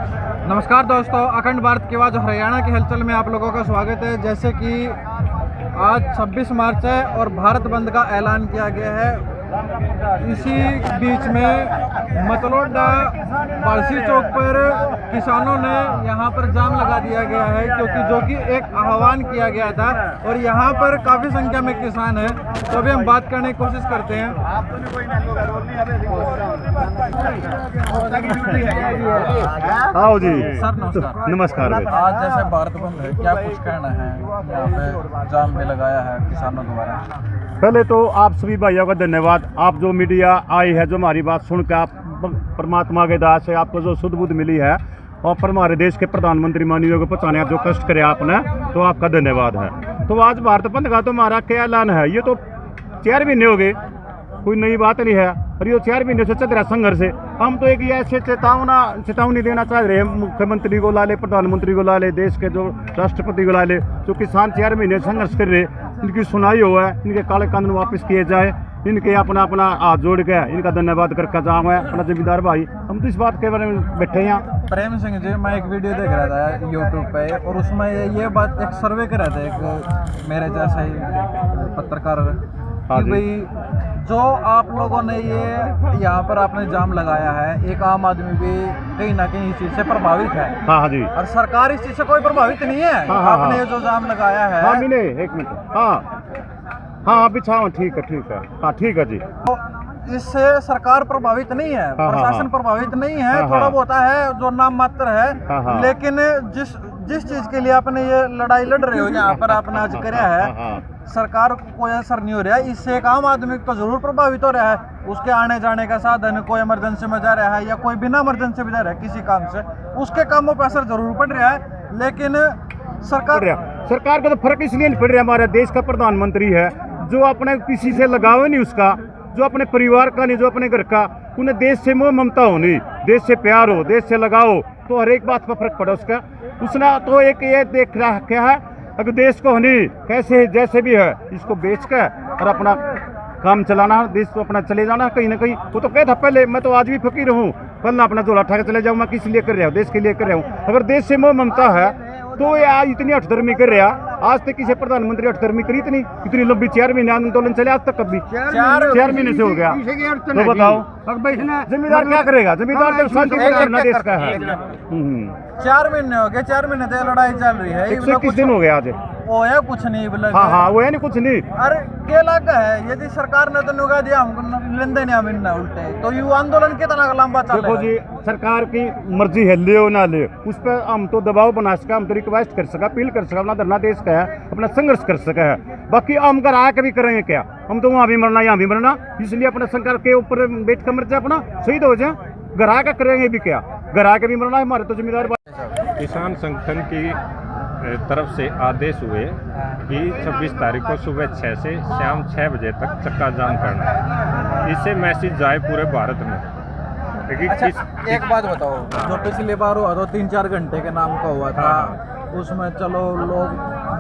नमस्कार दोस्तों, अखंड भारत की आवाज़ हरियाणा की हलचल में आप लोगों का स्वागत है। जैसे कि आज 26 मार्च है और भारत बंद का ऐलान किया गया है। इसी बीच में मतलोडा बालसी चौक पर किसानों ने यहाँ पर जाम लगा दिया गया है, क्योंकि जो कि एक आह्वान किया गया था और यहाँ पर काफ़ी संख्या में किसान हैं। तो अभी हम बात करने की कोशिश करते हैं। आओ जी सर नमस्कार। नमस्कार भाई। आज जैसे भारत बंद है, क्या कुछ कहना है? यहाँ पे जाम भी लगाया है किसानों द्वारा। पहले तो आप सभी भाइयों का धन्यवाद। आप जो मीडिया आई है, जो हमारी बात सुन के आप परमात्मा के दास है, आपको जो शुद्ध बुद्ध मिली है और पर हमारे देश के प्रधानमंत्री माननीय को पहुँचाने जो कष्ट करे आपने, तो आपका धन्यवाद है। तो आज भारत बंद का तो हमारा क्या ऐलान है? ये तो 4 महीने हो गए, कोई नई बात नहीं है। और ये 4 महीने से चल रहा संघर्ष है। हम तो एक ऐसे चेतावनी देना चाह रहे हैं, मुख्यमंत्री को ला ले, प्रधानमंत्री को ला ले, देश के जो राष्ट्रपति को ला ले, जो किसान 4 महीने संघर्ष कर रहे, इनकी सुनाई हुआ है, इनके काले कानून वापस किए जाए, इनके अपना हाथ जोड़ के इनका धन्यवाद करके जाऊँ है अपना जमींदार भाई। हम तो इस बात के बारे में बैठे हैं। प्रेम सिंह जी, मैं एक वीडियो देख रहा था यूट्यूब पे और उसमें ये बात एक सर्वे कर रहे थे, एक मेरे जैसा ही पत्रकार, कि भाई जो आप लोगों ने ये यहाँ पर आपने जाम लगाया है, एक आम आदमी भी कहीं ना कहीं इस चीज़ से प्रभावित है। हाँ जी। और सरकार इस चीज़ से कोई प्रभावित नहीं है। आपने ये जो जाम लगाया है। हाँ मिले एक मिनट। हाँ बिछाओ। ठीक है। हाँ ठीक है जी। तो इससे सरकार प्रभावित नहीं है, प्रशासन प्रभावित नहीं है, थोड़ा बहुत है जो नाम मात्र है। लेकिन जिस चीज के लिए आपने ये लड़ाई लड़ रहे हो, यहाँ पर आपने आज कराया है, सरकार को कोई असर नहीं हो रहा है। इससे एक आम आदमी तो जरूर प्रभावित हो रहा है। उसके आने जाने का साधन, कोई इमरजेंसी में जा रहा है या कोई बिना इमरजेंसी में जा रहा है किसी काम से, उसके कामों पर असर जरूर पड़ रहा है। लेकिन सरकार का तो फर्क इसलिए नहीं पड़ रहा, हमारे देश का प्रधानमंत्री है जो अपने किसी से लगाव नहीं, उसका जो अपने परिवार का नहीं, जो अपने घर का, उन्हें देश से मोह ममता हो नहीं, देश से प्यार हो, देश से लगाओ, तो हर एक बात पर फर्क पड़ा उसका। उसने तो एक ये देख रहा क्या है, अगर देश को नहीं कैसे जैसे भी है इसको बेच कर और अपना काम चलाना, देश को अपना चले जाना कहीं ना कहीं। वो तो कहता पहले, मैं तो आज भी फकीर हूँ, कल अपना झोला उठा के चले जाऊँ, मैं किस लिए कर रहा हूँ? देश के लिए कर रहा हूँ। अगर देश से मोह ममता है तो ये आज इतनी हठधर्मी कर रहा। आज तक किसी प्रधानमंत्री हठधर्मी करी इतनी लंबी 4 महीने आंदोलन चले, आज तक कभी 4 महीने से हो गया। तो बताओ जमींदार क्या करेगा? जमींदार तो देश का है। 4 महीने हो गए, 4 महीने से लड़ाई चल रही है। 121 दिन हो गया आज। वो है कुछ नहीं बोला। हाँ वो है नहीं कुछ नहीं। अरे क्या लगा है, यदि सरकार ने तो नुका दिया हमको लेंदे नहीं, हम उल्टे तो यू आंदोलन कितना लंबा चलेगा? देखो जी, सरकार की मर्जी है, ले ना ले, उस पर हम तो दबाव बना सका, हम तो रिक्वेस्ट कर सका, अपील कर सका, अपना धरना देश का है, अपना संघर्ष कर सका है। बाकी हम घर आके भी करेंगे क्या? हम तो वहाँ भी मरना यहाँ भी मरना, इसलिए अपने सरकार के ऊपर बैठ कर मर जाए, अपना शहीद हो जाए। घर आके करेंगे भी क्या? घर आके भी मरना है, हमारे तो जिम्मेदार। किसान संगठन की तरफ से आदेश हुए कि 26 तारीख को सुबह 6 से शाम 6 बजे तक चक्का जाम करना है। इससे मैसेज जाए पूरे भारत में। अच्छा, एक बात बताओ, जो पिछली बार हुआ तो 3-4 घंटे के नाम का हुआ था, उसमें चलो लोग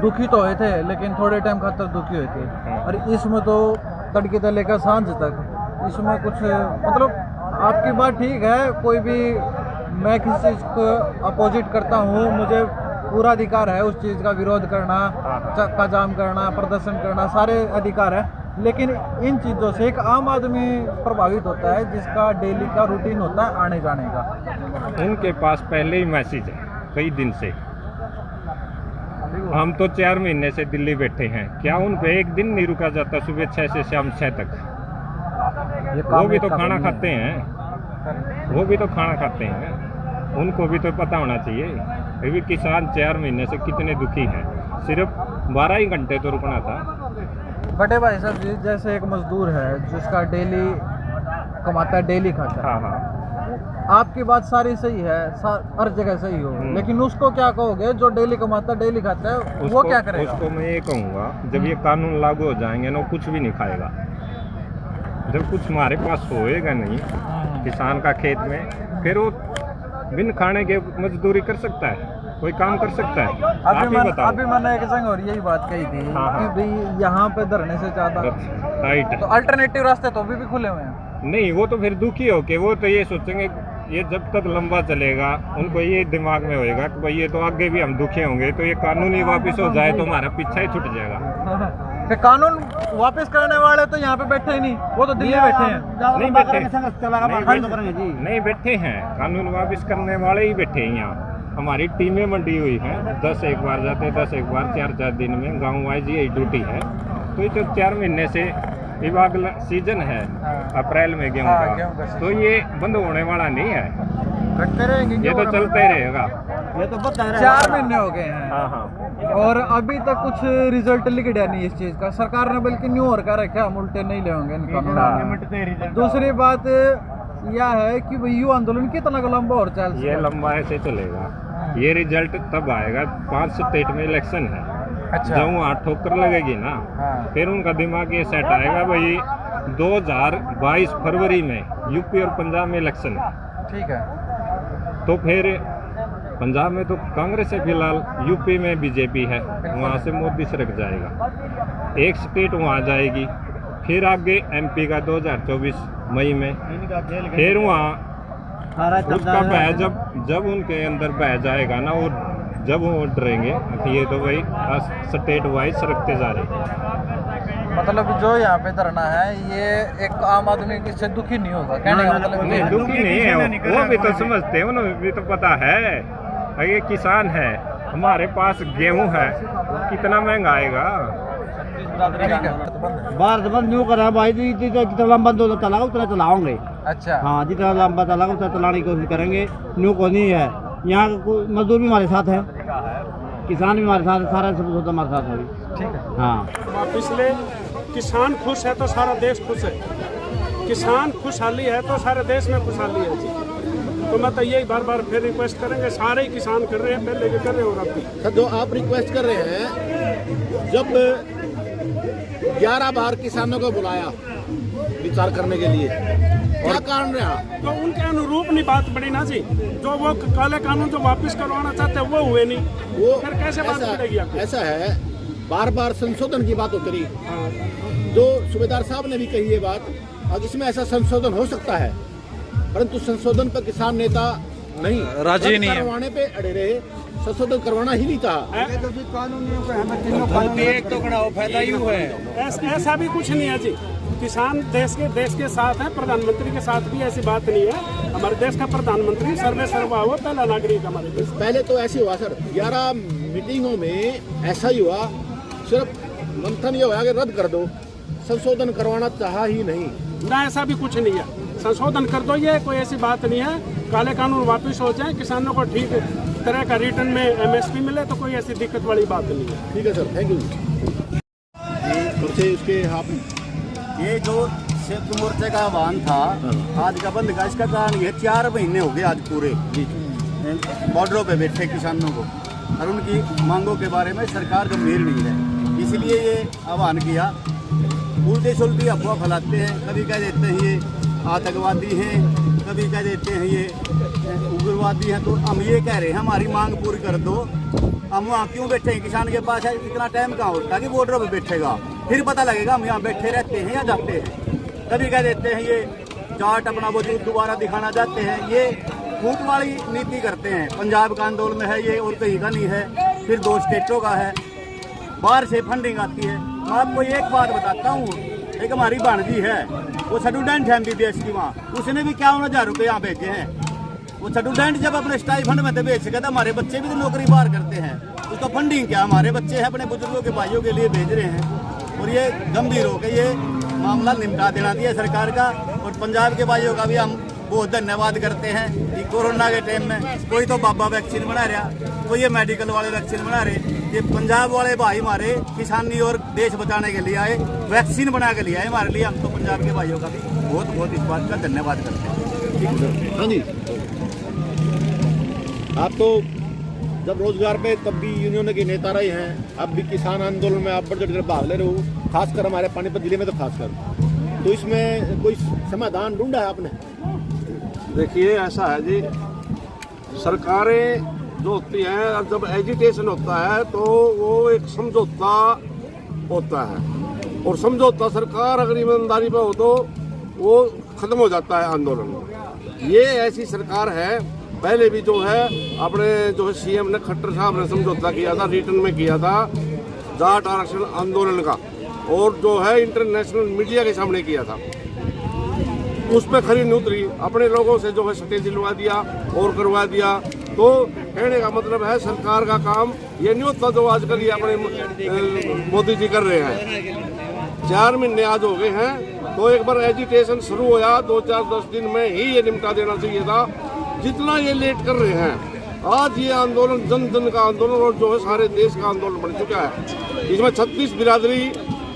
दुखी तो हुए थे, लेकिन थोड़े टाइम खातर दुखी हुए थे। और इसमें तो तड़के से लेकर सांझ तक, इसमें कुछ मतलब आपकी बात ठीक है, कोई भी मैं किसी चीज़ को अपोजिट करता हूँ, मुझे पूरा अधिकार है उस चीज़ का विरोध करना, चक्का जाम करना, प्रदर्शन करना, सारे अधिकार है। लेकिन इन चीज़ों से एक आम आदमी प्रभावित होता है, जिसका डेली का रूटीन होता है आने जाने का। उनके पास पहले ही मैसेज है कई दिन से। हम तो 4 महीने से दिल्ली बैठे हैं, क्या उन पे एक दिन नहीं रुका जाता सुबह 6 से शाम 6 तक? वो भी तो खाना खाते हैं, वो भी तो खाना खाते हैं, उनको भी तो पता होना चाहिए। अभी किसान 4 महीने से कितने दुखी हैं, सिर्फ 12 ही घंटे तो रुकना था। बड़े भाई साहब जी, जैसे एक मजदूर है जिसका डेली कमाता है, डेली खाता है। हाँ। आपकी बात सारी सही है, हर जगह सही हो, लेकिन उसको क्या कहोगे जो डेली कमाता है, डेली खाता है, वो क्या करेगा? उसको मैं ये कहूँगा, जब ये कानून लागू हो जाएंगे ना, कुछ भी नहीं खाएगा। जब कुछ हमारे पास होएगा नहीं किसान का खेत में, फिर वो बिन खाने के मजदूरी कर सकता है, कोई काम कर सकता है। अभी मैंने एक जगह और यही बात कही थी कि भाई यहाँ पे धरने से ज़्यादा राइट, तो अल्टरनेटिव रास्ते तो अभी भी खुले हुए हैं। नहीं, वो तो फिर दुखी हो के वो तो ये सोचेंगे ये जब तक लंबा चलेगा उनको ये दिमाग में होएगा कि भाई ये तो आगे भी हम दुखी होंगे, तो ये कानूनी वापस हो जाए तो हमारा पीछा ही छूट जाएगा। कि कानून वापस करने वाले तो यहाँ पे बैठे ही नहीं, वो तो दिल्ली बैठे हैं। नहीं बैठे, नहीं बैठे हैं, कानून वापस करने वाले ही बैठे हैं यहाँ। हमारी टीमें मंडी हुई हैं, 10 एक बार जाते हैं, 10 एक बार 4-4 दिन में गाँव वाइज यही ड्यूटी है। तो ये जो 4 महीने से विभाग सीजन है अप्रैल में गेहूँ का, तो ये बंद होने वाला नहीं है, करते रहेंगे, ये तो चलते रहेगा। ये तो 4 महीने हो गए हैं। हाँ हाँ, और अभी तक कुछ रिजल्ट लिखा नहीं इस चीज का, सरकार ने बल्कि न्यू और का रखा, हम उल्टे नहीं ले होंगे इनका। दूसरी बात यह है कि भाई युवा आंदोलन कितना लंबा और चल, ये लंबा ऐसे चलेगा। ये रिजल्ट तब आएगा 5 स्टेट में इलेक्शन है। अच्छा। जब वहाँ ठोकर लगेगी ना, फिर उनका दिमाग ये सेट आएगा भाई 2022 फरवरी में यूपी और पंजाब में इलेक्शन है। ठीक है। तो फिर पंजाब में तो कांग्रेस है फिलहाल, यूपी में बीजेपी है, वहाँ से मोदी सरक जाएगा, एक स्टेट वहाँ जाएगी। फिर आगे एमपी का 2024 मई में, फिर वहाँ उसका बह जब उनके अंदर बह जाएगा ना, और जब वो डरेंगे कि ये तो भाई स्टेट वाइज सरकते जा रहे हैं। मतलब जो यहाँ पे धरना है ये एक आम आदमी से दुखी नहीं होगा, कहने का मतलब नहीं, दुखी नहीं है वो भी तो समझते हैं, उन्हें भी तो पता है ये किसान है, हमारे पास गेहूं है, कितना महंगा आएगा। भारत बंद न्यू करा भाई, जितना लंबा बंद होता चलाओ उतना चलाओगे। अच्छा। हाँ, जितना लंबा चलाओ उतना चलाने की कोशिश करेंगे। न्यू को नहीं है, यहाँ मजदूर भी हमारे साथ है, किसान भी हमारे साथ है, सारा सब होता हमारे साथ है। ठीक है। हाँ, इसलिए किसान खुश है तो सारा देश खुश है, किसान खुशहाली है तो सारे देश में खुशहाली है जी। तो मैं तो यही बार बार फिर रिक्वेस्ट करेंगे, सारे ही किसान कर रहे हैं, पहले भी कर रहे हो, अब भी। सर जो आप रिक्वेस्ट कर रहे हैं, जब 11 बार किसानों को बुलाया विचार करने के लिए, क्या कारण रहा? तो उनके अनुरूप नहीं बात बढ़ी ना जी, जो वो काले कानून जो वापस करवाना चाहते हैं वो हुए नहीं, वो फिर कैसे बात बढ़ेगी आपको? ऐसा है, बार बार संशोधन की बात उतरी, जो सूबेदार साहब ने भी कही ये बात, अब इसमें ऐसा संशोधन हो सकता है, परंतु संशोधन पर किसान नेता नहीं राजी नहीं है, करवाने पे अड़े रहे, संशोधन करवाना ही नहीं था। ऐसा भी कुछ नहीं है जी, किसान देश के साथ है, प्रधानमंत्री के साथ भी ऐसी बात नहीं है। हमारे देश का प्रधानमंत्री सर्वे सर्वा हुआ पहला नागरिक हमारे देश। पहले तो ऐसे हुआ सर, 11 मीटिंगों में ऐसा ही हुआ, सिर्फ मंथन ये हुआ कि रद्द कर दो, संशोधन करवाना चाहा ही नहीं ना, ऐसा भी कुछ नहीं है, संशोधन कर दो, ये कोई ऐसी बात नहीं है। काले कानून वापस हो जाए, किसानों को ठीक तरह का रिटर्न में एमएसपी मिले, तो कोई ऐसी दिक्कत वाली बात नहीं है। ठीक है सर, थैंक यू। उसके ये जो संयुक्त मोर्चे का आह्वान था आज का बंद का, इसका कारण ये 4 महीने हो गए आज पूरे बॉर्डरों पे बैठे किसानों को, और उनकी मांगों के बारे में सरकार गंभीर नहीं है, इसलिए ये आह्वान किया। उल्टी सुलटी अफवाह फैलाते हैं, कभी कह देते हैं ये आतंकवादी हैं, कभी कह देते हैं ये उग्रवादी हैं, तो हम ये कह रहे हैं हमारी मांग पूरी कर दो। हम वहाँ क्यों बैठे हैं? किसान के पास है इतना टाइम कहाँ होता है कि बॉर्डर पे बैठेगा, फिर पता लगेगा हम यहाँ बैठे रहते हैं या जाते हैं। कभी कह देते हैं ये चार्ट अपना वजूद दोबारा दिखाना चाहते हैं, ये फूट वाली नीति करते हैं। पंजाब का आंदोलन में है ये, और कहीं का नहीं है, फिर 2 स्टेटों का है, बाहर से फंडिंग आती है। मैं आपको एक बात बताता हूँ, एक हमारी भाणजी है, वो स्टूडेंट है MBBS की, वहाँ उसने भी 51,000 रुपये यहाँ भेजे हैं। वो स्टूडेंट जब अपने स्टाइफंड में भेज सके, तो हमारे बच्चे भी तो नौकरी बाहर करते हैं, उसका फंडिंग क्या हमारे बच्चे हैं अपने बुजुर्गों के भाइयों के लिए भेज रहे हैं। और ये गंभीर हो के ये मामला निपटा देना चाहिए सरकार का। और पंजाब के भाइयों का भी हम बहुत धन्यवाद करते हैं कि कोरोना के टाइम में कोई तो बाबा वैक्सीन बना रहा, कोई ये मेडिकल वाले वैक्सीन बना रहे, ये पंजाब वाले भाई हमारे किसानी और देश बचाने के लिए आए, वैक्सीन बना के लिए आए हमारे लिए। हम तो पंजाब के भाइयों का भी बहुत बहुत इस बात का धन्यवाद करते हैं। हाँ जी, आप तो जब रोजगार पे तब भी यूनियन के नेता रहे हैं, अब भी किसान आंदोलन में आप बढ़ चढ़ कर भाग ले रहे हो, खासकर हमारे पानीपत जिले में तो खासकर। तो इसमें कोई समाधान ढूंढा है आपने? देखिए ऐसा है जी, सरकारें जो होती हैं, अब जब एजिटेशन होता है तो वो एक समझौता होता है, और समझौता सरकार अगर ईमानदारी पर हो तो वो खत्म हो जाता है आंदोलन। ये ऐसी सरकार है, पहले भी जो है अपने जो है सीएम ने खट्टर साहब ने समझौता किया था, रिटर्न में किया था जाट आरक्षण आंदोलन का, और जो है इंटरनेशनल मीडिया के सामने किया था। उस पर खरी नहीं उतरी, अपने लोगों से जो है सटे दिलवा दिया और करवा दिया। तो कहने का मतलब है सरकार का काम ये नहीं होता जो आजकल ये अपने मोदी जी कर रहे हैं। 4 महीने आज हो गए हैं, तो एक बार एजिटेशन शुरू होया 2-4-10 दिन में ही ये निपटा देना चाहिए था, जितना ये लेट कर रहे हैं। आज ये आंदोलन जन जन का आंदोलन और जो है सारे देश का आंदोलन बन चुका है। इसमें 36 बिरादरी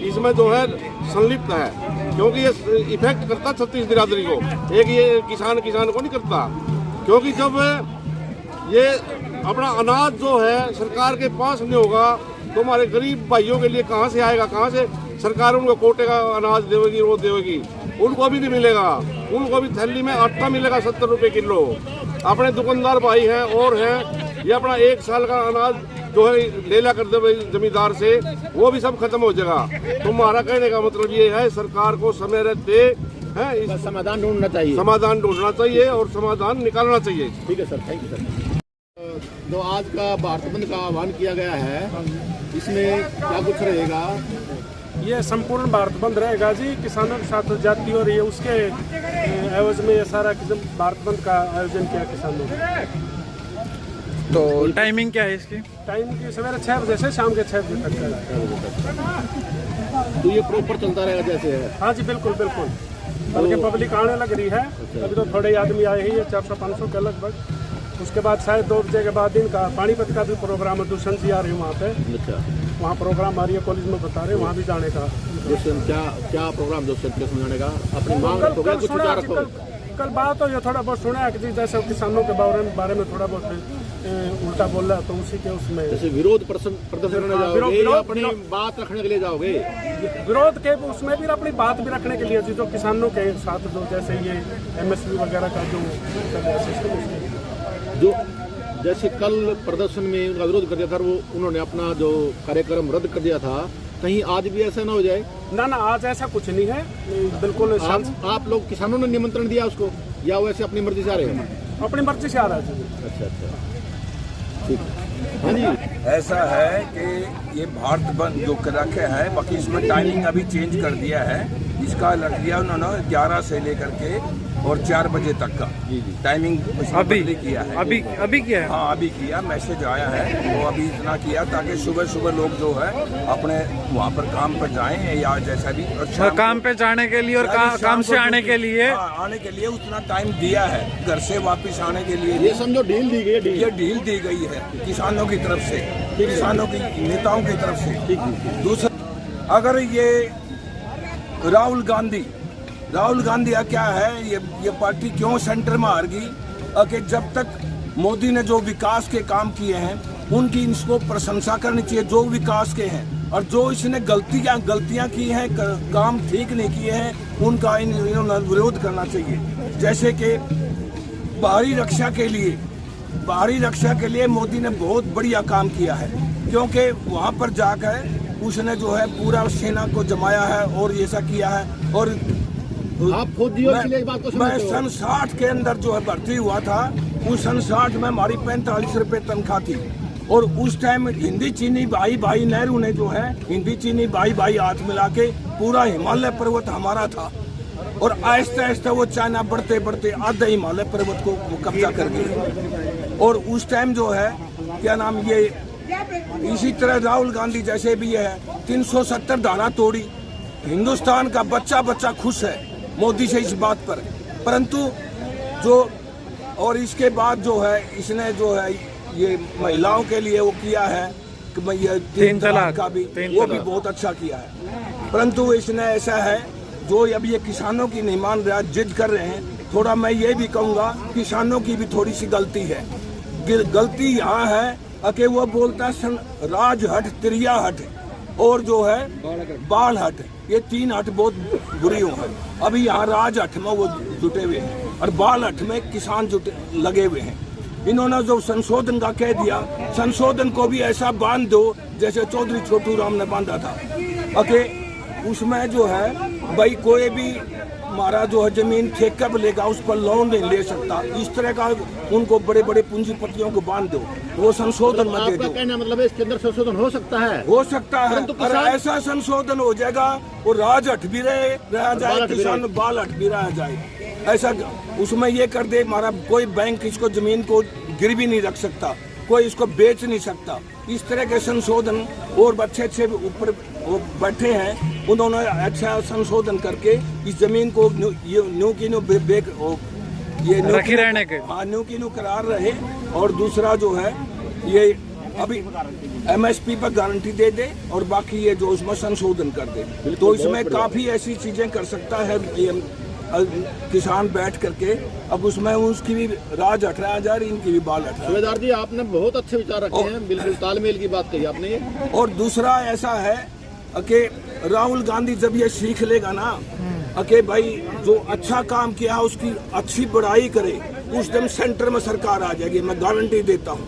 इसमें जो है संलिप्त है, क्योंकि ये इफेक्ट करता 36 बिरादरी को, एक ये किसान को नहीं करता। क्योंकि जब ये अपना अनाज जो है सरकार के पास नहीं होगा तो हमारे गरीब भाइयों के लिए कहाँ से आएगा, कहाँ से सरकार उनको कोटे का अनाज देगी, वो देगी, उनको भी नहीं मिलेगा। उनको भी थैली में आटा मिलेगा 70 रुपये किलो। अपने दुकानदार भाई हैं और हैं, ये अपना 1 साल का अनाज जो है लेला कर दे जमींदार से, वो भी सब खत्म हो जाएगा। तो हमारा कहने का मतलब ये है सरकार को समय रहते हैं इस समाधान ढूंढना चाहिए, समाधान ढूंढना चाहिए और समाधान निकालना चाहिए। ठीक है सर, थैंक यू सर। जो आज का भारत बंद का आह्वान किया गया है, इसमें क्या कुछ रहेगा? ये संपूर्ण भारत बंद रहेगा जी, किसानों के साथ जाती और ये उसके एवज में ये सारा भारत बंद का आयोजन किया किसानों ने। तो टाइमिंग क्या है इसकी? टाइम की सवेरे 6 बजे से शाम के 6 बजे तक का। तो ये प्रॉपर चलता रहेगा जैसे है? हाँ जी, बिल्कुल बिल्कुल, बल्कि पब्लिक आने लग रही है। अभी तो थोड़े आदमी आए ही है, 400-500 के लगभग। उसके बाद शायद 2 बजे के बाद इनका पानीपत का भी प्रोग्राम है, दुष्यंत जी आ रही है वहाँ पे। अच्छा, वहाँ प्रोग्राम आ रही है, कॉलेज में बता रहे हैं, वहाँ भी जाने का। दुष्यंत क्या प्रोग्राम दुष्यंत के समझाने का? अपनी मांग रखोगे, कुछ विचार रखोगे? कल बात हो, ये थोड़ा बहुत सुना कि जैसे किसानों के बारे में थोड़ा बहुत उल्टा बोल रहा है, तो उसी के उसमें जैसे विरोध प्रदर्शन करने जाओगे या अपनी बात रखने के लिए जाओगे? विरोध के उसमें भी अपनी बात भी रखने के लिए जो किसानों के साथ जो जैसे ये MSP वगैरह का जो जैसे कल प्रदर्शन में उनका विरोध कर दिया था, वो उन्होंने अपना जो कार्यक्रम रद्द कर दिया था, कहीं आज भी ऐसा ना हो जाए? ना, आज ऐसा कुछ नहीं है, बिल्कुल। आप लोग किसानों ने निमंत्रण दिया उसको, या वैसे अपनी मर्जी से आ रहे हैं? अपनी मर्जी से आ रहा है। अच्छा, ठीक है। हाँ जी, ऐसा है कि ये भारत बंद जो कर रखे हैं, बाकी इसमें टाइमिंग अभी चेंज कर दिया है। इसका रख दिया उन्होंने 11 से लेकर के और 4 बजे तक का टाइमिंग अभी किया है। अभी किया है? हाँ, अभी किया, मैसेज आया है, वो अभी इतना किया ताकि सुबह सुबह लोग जो है अपने वहाँ पर काम पर जाएं या जैसा भी काम पे जाने के लिए और काम से आने के लिए आने के लिए उतना टाइम दिया है। घर से वापस आने के लिए ये समझो ढील दी गई है, ये ढील दी गई है किसानों की तरफ से, किसानों की नेताओं की तरफ से। दूसरा, अगर ये राहुल गांधी क्या है, ये पार्टी क्यों सेंटर में हार गई? कि जब तक मोदी ने जो विकास के काम किए हैं उनकी इसको प्रशंसा करनी चाहिए, जो विकास के हैं, और जो इसने गलतियां की हैं, काम ठीक नहीं किए हैं, उनका इन्होंने विरोध करना चाहिए। जैसे कि बाहरी रक्षा के लिए मोदी ने बहुत बढ़िया काम किया है, क्योंकि वहाँ पर जाकर उसने जो है पूरा सेना को जमाया है और ऐसा किया है। और आप फौजी हो, इसलिए इस बात को मैं समझते हो? सन 60 के अंदर जो है भर्ती हुआ था, उस सन 60 में हमारी 45 रुपये तनख्वाह थी। और उस टाइम हिंदी चीनी भाई नेहरू ने जो है हिंदी चीनी भाई हाथ मिला के पूरा हिमालय पर्वत हमारा था, और आहिस्ते आहिस्ते वो चाइना बढ़ते बढ़ते आधे हिमालय पर्वत को कब्जा कर गए। और उस टाइम जो है क्या नाम, ये इसी तरह राहुल गांधी जैसे भी है 370 धारा तोड़ी। हिंदुस्तान का बच्चा खुश है मोदी से इस बात पर, परंतु जो और इसके बाद जो है इसने जो है ये महिलाओं के लिए वो किया है कि ये 3 तलाक का भी वो भी बहुत अच्छा किया है। परंतु इसने ऐसा है जो अब ये किसानों की नहीं मान रहा, जिद कर रहे हैं। थोड़ा मैं ये भी कहूँगा किसानों की भी थोड़ी सी गलती है। गलती यहाँ है कि वो बोलता है राजहट, त्रिया हट और जो है बाल हट, ये 3 हट बहुत बुरी हो है। अभी यहाँ राजहट में वो जुटे हुए हैं और बाल हट में किसान लगे हुए हैं। इन्होंने जो संशोधन का कह दिया, संशोधन को भी ऐसा बांध दो जैसे चौधरी छोटू राम ने बांधा था। उसमें जो है भाई कोई भी हमारा जो है जमीन ठेका पे लेगा उस पर लोन नहीं ले सकता, इस तरह का उनको बड़े बड़े पूंजीपतियों को बांध दो, वो संशोधन मत दे आपका दो। कहना मतलब है इसके अंदर संशोधन हो सकता है? हो सकता है, परंतु और किसान- ऐसा संशोधन हो जाएगा वो राज हट भी रह जाए, बाल हट भी किसान रहे। बाल हट भी रह जाए। ऐसा उसमें ये कर दे, हमारा कोई बैंक इसको जमीन को गिरवी नहीं रख सकता, कोई इसको बेच नहीं सकता। इस तरह के संशोधन और अच्छे ऊपर वो बैठे हैं, उन्होंने अच्छा संशोधन करके इस जमीन को न्यू की न्यू ये रखी रहने के। हाँ, न्यू की न्यू करार रहे। और दूसरा जो है ये अभी MSP पर गारंटी दे दे और बाकी ये जो उसमें संशोधन कर दे, तो इसमें काफी ऐसी चीजें कर सकता है ये किसान बैठ करके। अब उसमें उसकी भी राज हट रहा जा रही, इनकी भी बाल हट रहा है। सुबेदार जी आपने बहुत अच्छे विचार रखे हैं, बिल्कुल तालमेल की बात कही आपने। और दूसरा ऐसा है कि राहुल गांधी जब ये सीख लेगा ना कि भाई जो अच्छा काम किया उसकी अच्छी बड़ाई करे, उस दिन सेंटर में सरकार आ जाएगी, मैं गारंटी देता हूँ।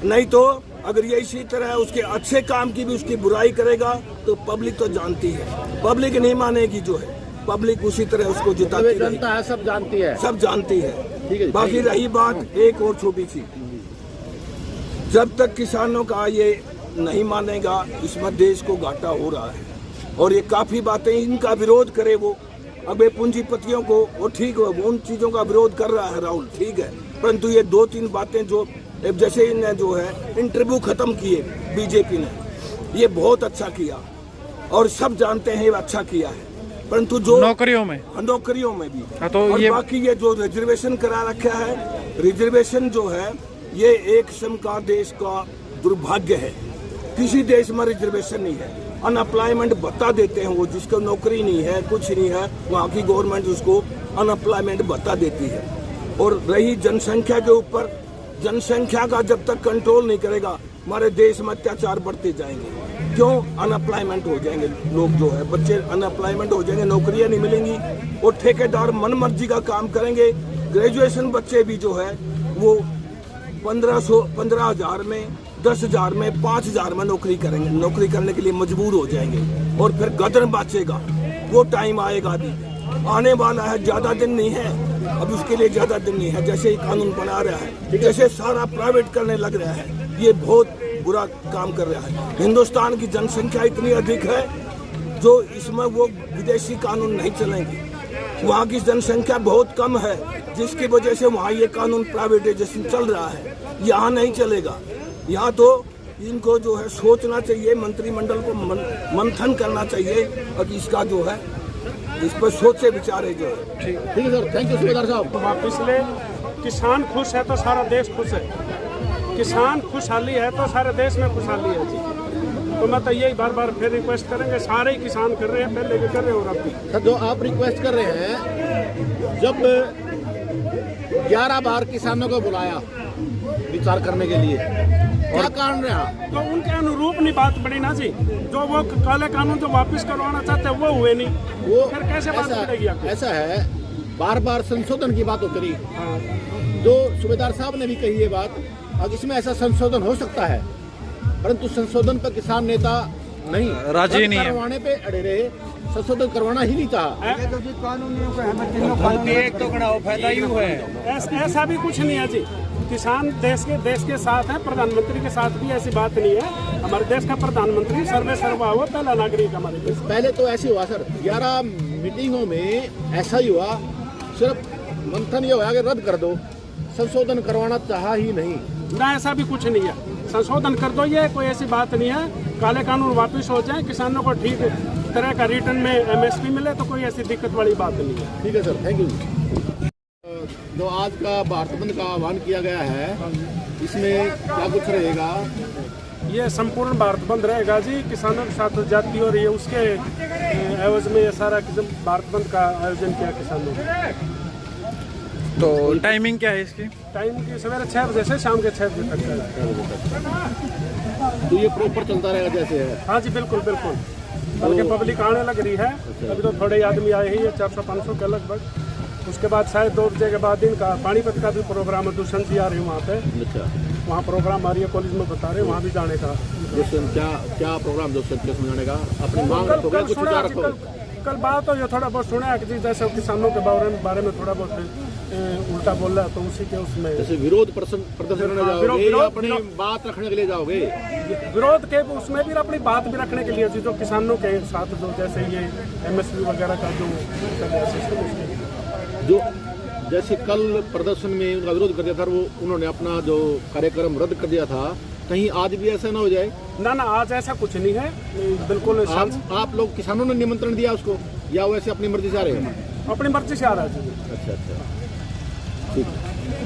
नहीं तो अगर ये इसी तरह उसके अच्छे काम की भी उसकी बुराई करेगा तो पब्लिक तो जानती है, पब्लिक नहीं मानेगी, जो है पब्लिक उसी तरह उसको जिताती रहेगी। जनता है, सब जानती है, सब जानती है। ठीक है। बाकी रही बात एक और छोटी सी, जब तक किसानों का ये नहीं मानेगा, इसमें देश को घाटा हो रहा है। और ये काफी बातें इनका विरोध करे वो, अब ये पूंजीपतियों को वो ठीक है, उन चीजों का विरोध कर रहा है राहुल, ठीक है, परंतु ये 2-3 बातें जो जैसे इन्हें जो है इंटरव्यू खत्म किए बीजेपी ने, ये बहुत अच्छा किया और सब जानते हैं ये अच्छा किया है, परंतु जो नौकरियों में भी तो और ये बाकी ये जो रिजर्वेशन करा रखा है, रिजर्वेशन जो है ये एक किस्म का देश का दुर्भाग्य है। किसी देश में रिजर्वेशन नहीं है, अनएम्प्लॉयमेंट भत्ता देते हैं वो, जिसको नौकरी नहीं है कुछ नहीं है, वहाँ की गवर्नमेंट उसको अनएम्प्लॉयमेंट भत्ता देती है। और रही जनसंख्या के ऊपर, जनसंख्या का जब तक कंट्रोल नहीं करेगा हमारे देश में अत्याचार बढ़ते जाएंगे। क्यों? अनएम्प्लॉयमेंट हो जाएंगे लोग, जो है बच्चे अनएम्प्लॉयमेंट हो जाएंगे, नौकरियां नहीं मिलेंगी और ठेकेदार मनमर्जी का काम करेंगे। ग्रेजुएशन बच्चे भी जो है वो 15,000 में, 10,000 में, 5,000 में नौकरी करेंगे, नौकरी करने के लिए मजबूर हो जाएंगे और फिर गदर बाचेगा। वो टाइम आएगा, अभी आने वाला है, ज्यादा दिन नहीं है, अब उसके लिए ज्यादा दिन नहीं है। जैसे ही कानून बना रहा है, जैसे सारा प्राइवेट करने लग रहा है, ये बहुत बुरा काम कर रहा है। हिंदुस्तान की जनसंख्या इतनी अधिक है जो इसमें वो विदेशी कानून नहीं चलेंगे। वहाँ की जनसंख्या बहुत कम है, जिसकी वजह से वहाँ ये कानून प्राइवेटाइजेशन चल रहा है, यहाँ नहीं चलेगा। यहाँ तो इनको जो है सोचना चाहिए, मंत्रिमंडल को मंथन करना चाहिए और इसका जो है इस पर सोचे विचारे जो है। ठीक है सर, थैंक यू सुबेदार साहब। वापिस ले, किसान खुश है तो सारा देश खुश है, किसान खुशहाली है तो सारे देश में खुशहाली है जी। तो मैं तो यही बार बार फिर रिक्वेस्ट करेंगे, सारे ही किसान कर रहे हैं, पहले भी कर रहे हो और अब भी। सर जो आप रिक्वेस्ट कर रहे हैं, जब 11 बार किसानों को बुलाया विचार करने के लिए, क्या कारण रहा? तो उनके अनुरूप नहीं बात बनी ना जी, जो वो काले कानून जो वापस करवाना चाहते हैं वो हुए नहीं, वो फिर कैसे बात बढ़ेगी आपको? ऐसा है, बार बार संशोधन की बात होती रही, जो सुबेदार साहब ने भी कही ये बात, अब इसमें ऐसा संशोधन हो सकता है, परंतु संशोधन पर किसान नेता नहीं राजी नहीं है, करवाने पे अड़े रहे, संशोधन करवाना ही नहीं चाहा। एक तो कड़ा फायदा ही हुआ है। ऐसा भी कुछ नहीं है जी, किसान देश के साथ है, प्रधानमंत्री के साथ भी ऐसी बात नहीं है। हमारे देश का प्रधानमंत्री सर्वे सर्वा हुआ पहला नागरिक हमारे देश। पहले तो ऐसे हुआ सर, 11 मीटिंगों में ऐसा ही हुआ, सिर्फ मंथन ये हुआ कि रद्द कर दो, संशोधन करवाना चाहा ही नहीं ना, ऐसा भी कुछ नहीं है, संशोधन कर दो, ये कोई ऐसी बात नहीं है। काले कानून वापस हो जाए, किसानों को ठीक तरह का रिटर्न में MSP मिले, तो कोई ऐसी दिक्कत वाली बात नहीं है। ठीक है सर, थैंक यू। जो आज का भारत बंद का आह्वान किया गया है, इसमें क्या कुछ रहेगा? ये संपूर्ण भारत बंद रहेगा जी, किसानों के साथ जाती हो रही है, उसके एवज में ये सारा किस्म भारत बंद का आयोजन किया किसानों ने। तो टाइमिंग क्या है इसकी? टाइम की सवेरे 6 बजे से शाम के 6 बजे तक। तो ये प्रॉपर चलता रहेगा जैसे है? हाँ जी, बिल्कुल बिल्कुल, बल्कि पब्लिक आने लग रही है, अभी तो थोड़े आदमी आए ही है, 400-500 के लगभग। उसके बाद शायद 2 बजे के बाद इनका पानीपत का भी प्रोग्राम है, दुष्यंत जी आ रही है वहाँ पे, अच्छा, वहाँ प्रोग्राम आ रही है, कॉलेज में बता रहे हैं, वहाँ भी जाने का। क्या प्रोग्राम दोस्तों के समझाने का? अपनी मांग रखोगे, कुछ विचार रखोगे? कल बात हो जो थोड़ा बहुत सुना है कि जैसे किसानों के बारे में थोड़ा बहुत उल्टा बोल रहा है, तो उसी के उसमें जैसे विरोध प्रदर्शन में जाओगे या अपनी बात रखने के लिए जाओगे? विरोध के उसमें भी अपनी बात भी रखने के लिए जो किसानों के साथ जो जैसे ये MSP वगैरह का जो सिस्टम, जो जैसे कल प्रदर्शन में उनका विरोध कर दिया था, वो उन्होंने अपना जो कार्यक्रम रद्द कर दिया था, कहीं आज भी ऐसा ना हो जाए? ना आज ऐसा कुछ नहीं है, बिल्कुल। आप लोग किसानों ने निमंत्रण दिया उसको या वैसे अपनी मर्जी से आ रहे हैं? अपनी मर्जी से आ रहा है। अच्छा, ठीक।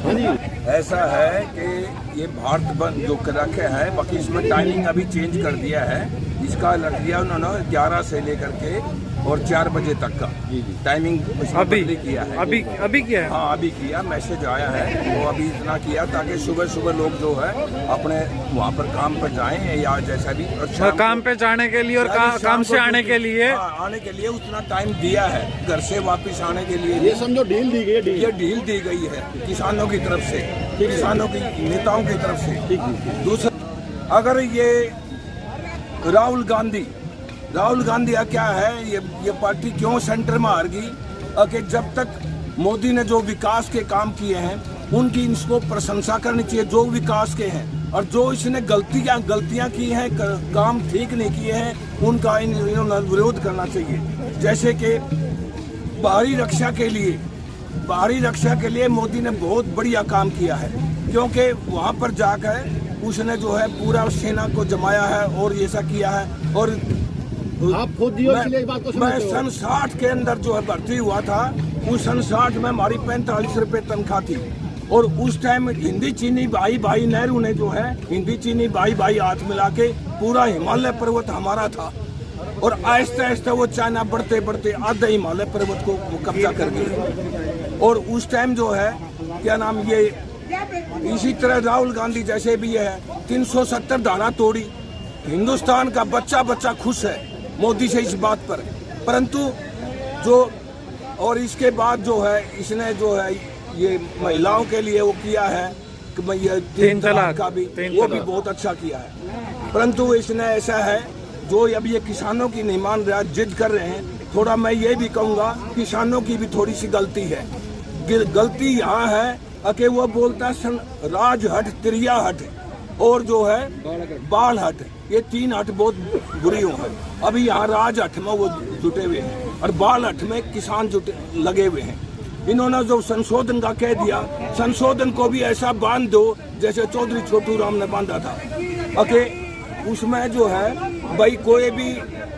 हाँ जी, ऐसा है कि ये भारत बंद जो कर रखे हैं, बाकी इसमें टाइमिंग अभी चेंज कर दिया है। इसका रख दिया उन्होंने 11 से लेकर के और 4 बजे तक का टाइमिंग अभी किया है। अभी किया है? हाँ, अभी किया, मैसेज आया है। वो अभी इतना किया ताकि सुबह सुबह लोग जो है अपने वहाँ पर काम पर जाएं या जैसा भी काम पे जाने के लिए और काम से आने के लिए आने के लिए उतना टाइम दिया है। घर से वापस आने के लिए ये समझो ढील दी गई है। ये ढील दी गई है किसानों की तरफ से, किसानों की नेताओं की तरफ से। दूसरा, अगर ये राहुल गांधी क्या है, ये पार्टी क्यों सेंटर में हार गई? कि जब तक मोदी ने जो विकास के काम किए हैं उनकी इसको प्रशंसा करनी चाहिए, जो विकास के हैं। और जो इसने गलतियां की हैं, काम ठीक नहीं किए हैं, उनका इन्होंने विरोध करना चाहिए। जैसे कि बाहरी रक्षा के लिए मोदी ने बहुत बढ़िया काम किया है, क्योंकि वहाँ पर जाकर उसने जो है पूरा सेना को जमाया है और ऐसा किया है। और आप खुद ही इस बात को मैं सन 60 के अंदर जो है भर्ती हुआ था, उस सन 60 में हमारी 45 रुपये तनख्वाह थी। और उस टाइम हिंदी चीनी भाई नेहरू ने जो है हिंदी चीनी भाई हाथ मिला के पूरा हिमालय पर्वत हमारा था। और आहिस्ता आहिस्ता वो चाइना बढ़ते बढ़ते आधे हिमालय पर्वत को कब्जा कर गए। और उस टाइम जो है क्या नाम, ये इसी तरह राहुल गांधी जैसे भी है 370 धारा तोड़ी। हिंदुस्तान का बच्चा खुश है मोदी से इस बात पर, परंतु जो और इसके बाद जो है इसने जो है ये महिलाओं के लिए वो किया है कि मैं ये 3 तलाक का भी वो भी बहुत अच्छा किया है। परंतु इसने ऐसा है जो अब ये किसानों की नहीं मान रहा, जिद कर रहे हैं। थोड़ा मैं ये भी कहूँगा किसानों की भी थोड़ी सी गलती है। गलती यहाँ है कि वो बोलता है राजहट, त्रिया हट और जो है बाल हट, ये 3 हट बहुत बुरी है। अभी यहाँ राजहट में वो जुटे हुए हैं और बाल हट में किसान लगे हुए हैं। इन्होंने जो संशोधन का कह दिया, संशोधन को भी ऐसा बांध दो जैसे चौधरी छोटू राम ने बांधा था। उसमें जो है भाई कोई भी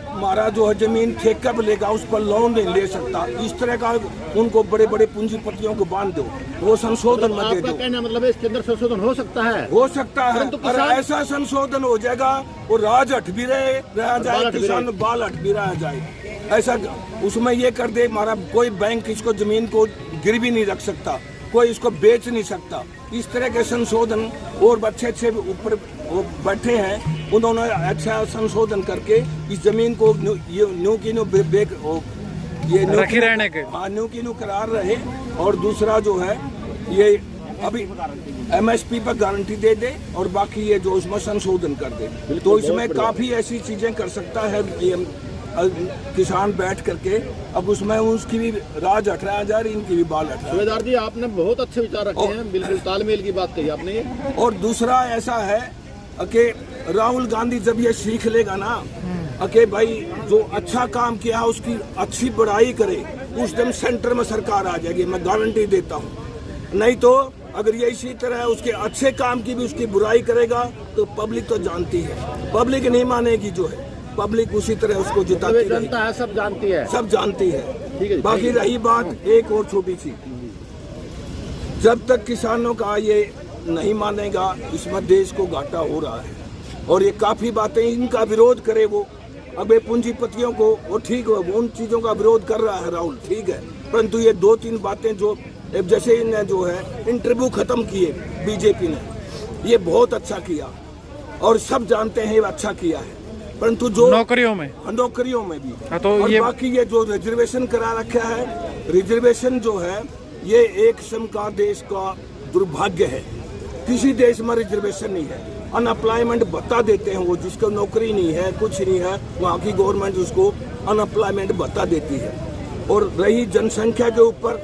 हमारा जो है जमीन ठेका पर लेगा उस पर लोन नहीं ले सकता। इस तरह का उनको बड़े बड़े पूंजीपतियों को बांध दो, वो संशोधन मत दे दो। कहना मतलब है इसके अंदर संशोधन हो सकता है, और ऐसा संशोधन हो जाएगा वो राजहट भी रह जाए, किसान बाल हट भी रह जाए। ऐसा उसमें ये कर दे हमारा कोई बैंक इसको जमीन को गिरवी नहीं रख सकता, कोई इसको बेच नहीं सकता। इस तरह के संशोधन और अच्छे ऊपर वो बैठे हैं, उन्होंने अच्छा संशोधन करके इस जमीन को न्यू की न्यू करार रहे। और दूसरा जो है ये अभी MSP पर गारंटी दे दे और बाकी ये जो उसमें संशोधन कर दे, तो इसमें काफी ऐसी चीजें कर सकता है किसान बैठ करके। अब उसमें उसकी भी राज हट रहा है, इनकी भी बाल हट रहा है। सूबेदार जी, आपने बहुत अच्छे विचार रखे हैं, बिल्कुल तालमेल की बात कही आपने। और दूसरा ऐसा है कि राहुल गांधी जब ये सीख लेगा ना कि भाई जो अच्छा काम किया है उसकी अच्छी बड़ाई करे, उस दिन सेंटर में सरकार आ जाएगी, मैं गारंटी देता हूँ। नहीं तो अगर ये इसी तरह उसके अच्छे काम की भी उसकी बुराई करेगा तो पब्लिक तो जानती है, पब्लिक नहीं मानेगी। जो है पब्लिक उसी तरह उसको जिताती है, जनता है, सब जानती है, सब जानती है। ठीक है। बाकी रही बात एक और छोटी सी, जब तक किसानों का ये नहीं मानेगा इसमें देश को घाटा हो रहा है। और ये काफी बातें इनका विरोध करे वो, अब ये पूंजीपतियों को वो ठीक है, उन चीजों का विरोध कर रहा है राहुल, ठीक है, परंतु ये 2-3 बातें जो जैसे इन्हें जो है इंटरव्यू खत्म किए बीजेपी ने, ये बहुत अच्छा किया और सब जानते हैं ये अच्छा किया है, परंतु जो नौकरियों में भी तो और ये बाकी ये जो रिजर्वेशन करा रखा है, रिजर्वेशन जो है ये एक किस्म का देश का दुर्भाग्य है। किसी देश में रिजर्वेशन नहीं है। अनएम्प्लॉयमेंट भत्ता देते हैं, वो जिसको नौकरी नहीं है कुछ नहीं है वहाँ की गवर्नमेंट उसको अनएम्प्लॉयमेंट भत्ता देती है। और रही जनसंख्या के ऊपर,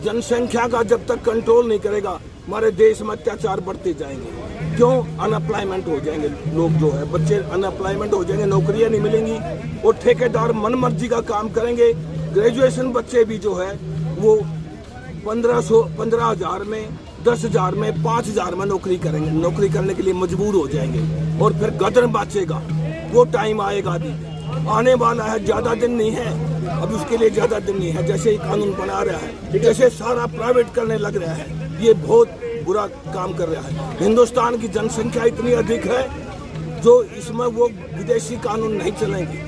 जनसंख्या का जब तक कंट्रोल नहीं करेगा हमारे देश में अत्याचार बढ़ते जाएंगे। क्यों? अनएम्प्लॉयमेंट हो जाएंगे लोग, जो है बच्चे अनएम्प्लॉयमेंट हो जाएंगे, नौकरियां नहीं मिलेंगी और ठेकेदार मनमर्जी का काम करेंगे। ग्रेजुएशन बच्चे भी जो है वो 15,000 में, 10,000 में, 5,000 में नौकरी करेंगे, नौकरी करने के लिए मजबूर हो जाएंगे और फिर गदर बाचेगा। वो टाइम आएगा, अभी आने वाला है, ज़्यादा दिन नहीं है, अब उसके लिए ज़्यादा दिन नहीं है। जैसे ही कानून बना रहा है, जैसे सारा प्राइवेट करने लग रहा है, ये बहुत बुरा काम कर रहा है। हिंदुस्तान की जनसंख्या इतनी अधिक है जो इसमें वो विदेशी कानून नहीं चलेंगे।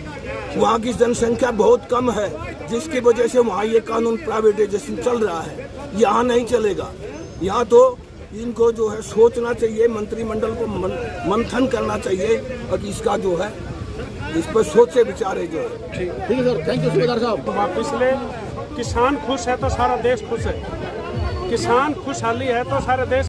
वहाँ की जनसंख्या बहुत कम है जिसकी वजह से वहाँ ये कानून प्राइवेटाइजेशन चल रहा है, यहाँ नहीं चलेगा। यहाँ तो इनको जो है सोचना चाहिए, मंत्रिमंडल को मंथन करना चाहिए और इसका जो है इस पर सोचे विचारे जो है। ठीक है सर, थैंक यू सूबेदार साहब। वापस ले, किसान खुश है तो सारा देश खुश है, किसान खुशहाली है तो सारे देश